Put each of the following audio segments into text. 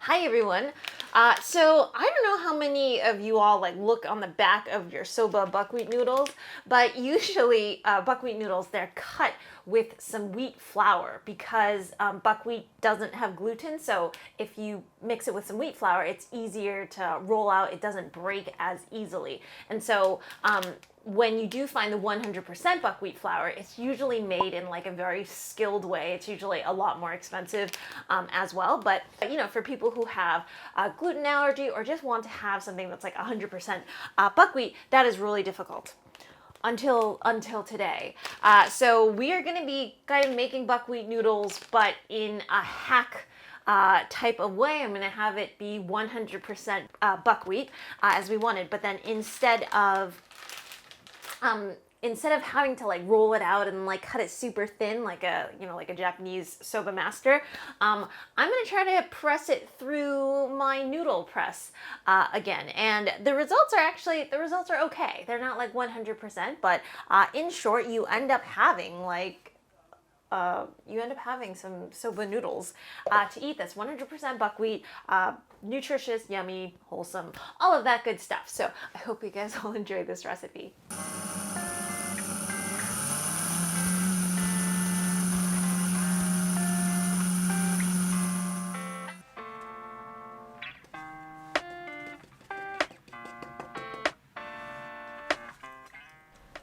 Hi everyone. So I don't know how many of you all look on the back of your Soba buckwheat noodles, but usually buckwheat noodles, they're cut with some wheat flour because buckwheat doesn't have gluten. So if you mix it with some wheat flour, it's easier to roll out. It doesn't break as easily. And so when you do find the 100% buckwheat flour, it's usually made in a very skilled way. It's usually a lot more expensive as well. But for people who have a gluten allergy or just want to have something that's 100% buckwheat, that is really difficult until today. So we are going to be kind of making buckwheat noodles, but in a hack type of way. I'm going to have it be 100% buckwheat as we wanted, but then instead of having to roll it out and cut it super thin like a Japanese soba master, I'm gonna try to press it through my noodle press again, and the results are okay. They're not 100%, but in short, you end up having some soba noodles to eat that's 100% buckwheat, nutritious, yummy, wholesome, all of that good stuff. So I hope you guys all enjoy this recipe.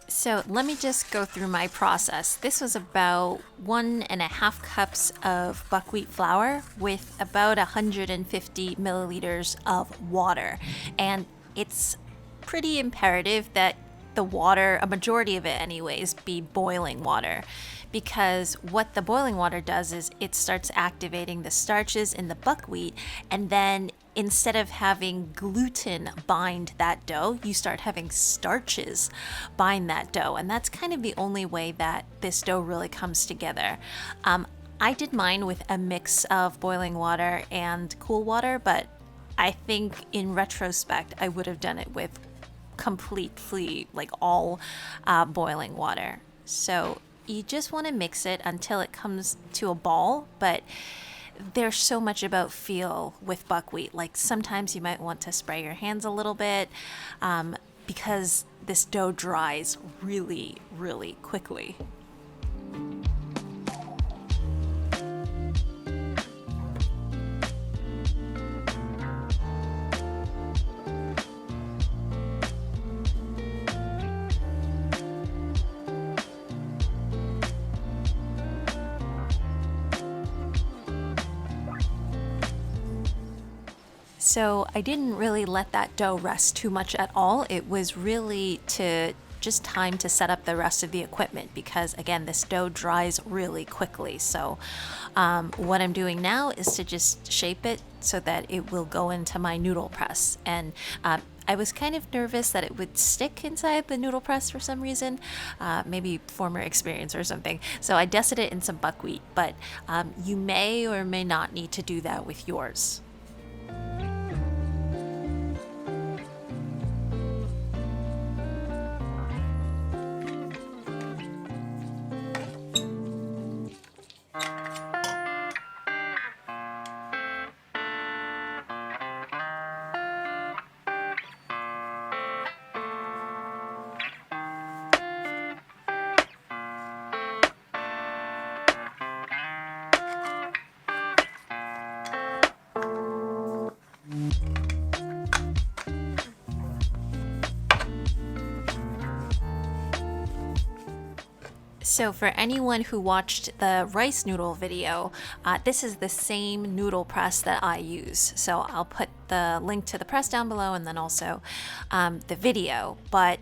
So let me just go through my process. This was about 1.5 cups of buckwheat flour with about 150 milliliters of water. And it's pretty imperative that the water, a majority of it anyways, be boiling water, because what the boiling water does is it starts activating the starches in the buckwheat, and then instead of having gluten bind that dough, you start having starches bind that dough. And that's kind of the only way that this dough really comes together. I did mine with a mix of boiling water and cool water, but I think in retrospect, I would have done it with completely all boiling water. So you just want to mix it until it comes to a ball, but there's so much about feel with buckwheat. Sometimes you might want to spray your hands a little bit because this dough dries really, really quickly. So I didn't really let that dough rest too much at all. It was really just time to set up the rest of the equipment because, again, this dough dries really quickly. So what I'm doing now is to just shape it so that it will go into my noodle press. And I was kind of nervous that it would stick inside the noodle press for some reason, maybe former experience or something. So I dusted it in some buckwheat, but you may or may not need to do that with yours. So for anyone who watched the rice noodle video, this is the same noodle press that I use. So I'll put the link to the press down below and then also the video. But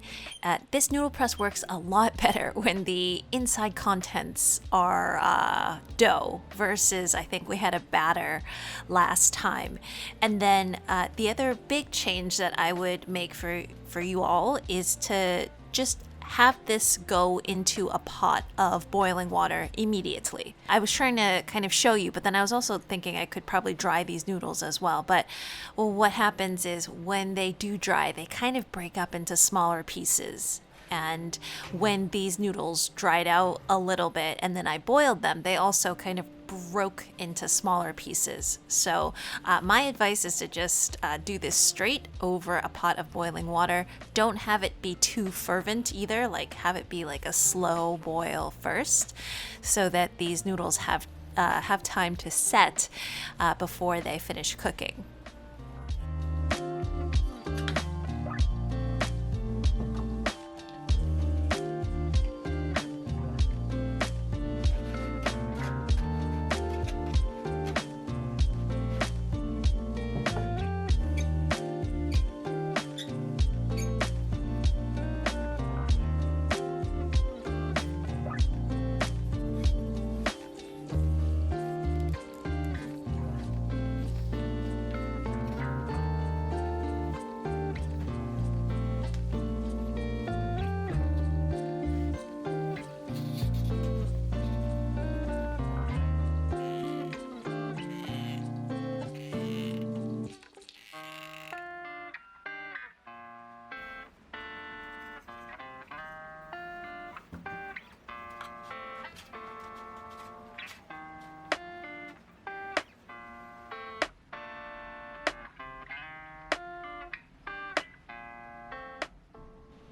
this noodle press works a lot better when the inside contents are dough versus I think we had a batter last time. And then the other big change that I would make for you all is to just have this go into a pot of boiling water immediately. I was trying to kind of show you, but then I was also thinking I could probably dry these noodles as well. But what happens is when they do dry, they kind of break up into smaller pieces. And when these noodles dried out a little bit and then I boiled them, they also kind of broke into smaller pieces. So my advice is to just do this straight over a pot of boiling water. Don't have it be too fervent either, like have it be like a slow boil first, so that these noodles have time to set before they finish cooking.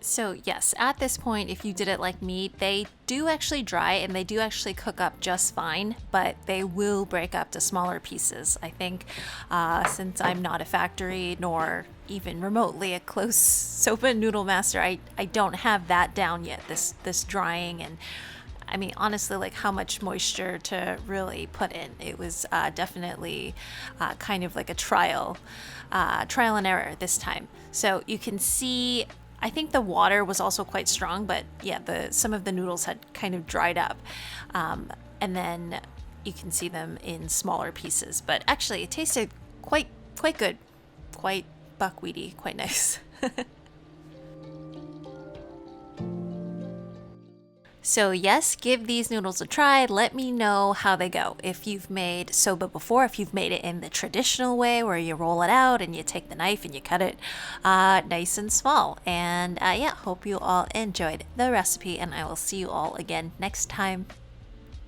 So yes, at this point, if you did it like me, they do actually dry and they do actually cook up just fine, but they will break up to smaller pieces. I think since I'm not a factory nor even remotely a close soba noodle master, I don't have that down yet, this drying. And I mean, honestly, like how much moisture to really put in. It was definitely kind of like a trial and error this time. So you can see, I think the water was also quite strong, but yeah, some of the noodles had kind of dried up. And then you can see them in smaller pieces. But actually, it tasted quite good, quite buckwheaty, quite nice. So yes, give these noodles a try. Let me know how they go. If you've made soba before, if you've made it in the traditional way where you roll it out and you take the knife and you cut it nice and small. And yeah, hope you all enjoyed the recipe, and I will see you all again next time.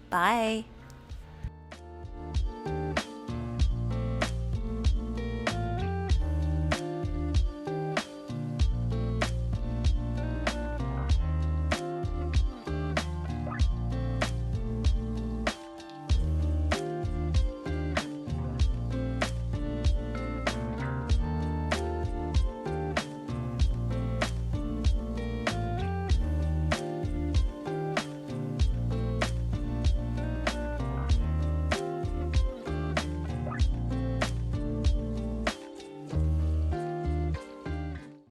Bye.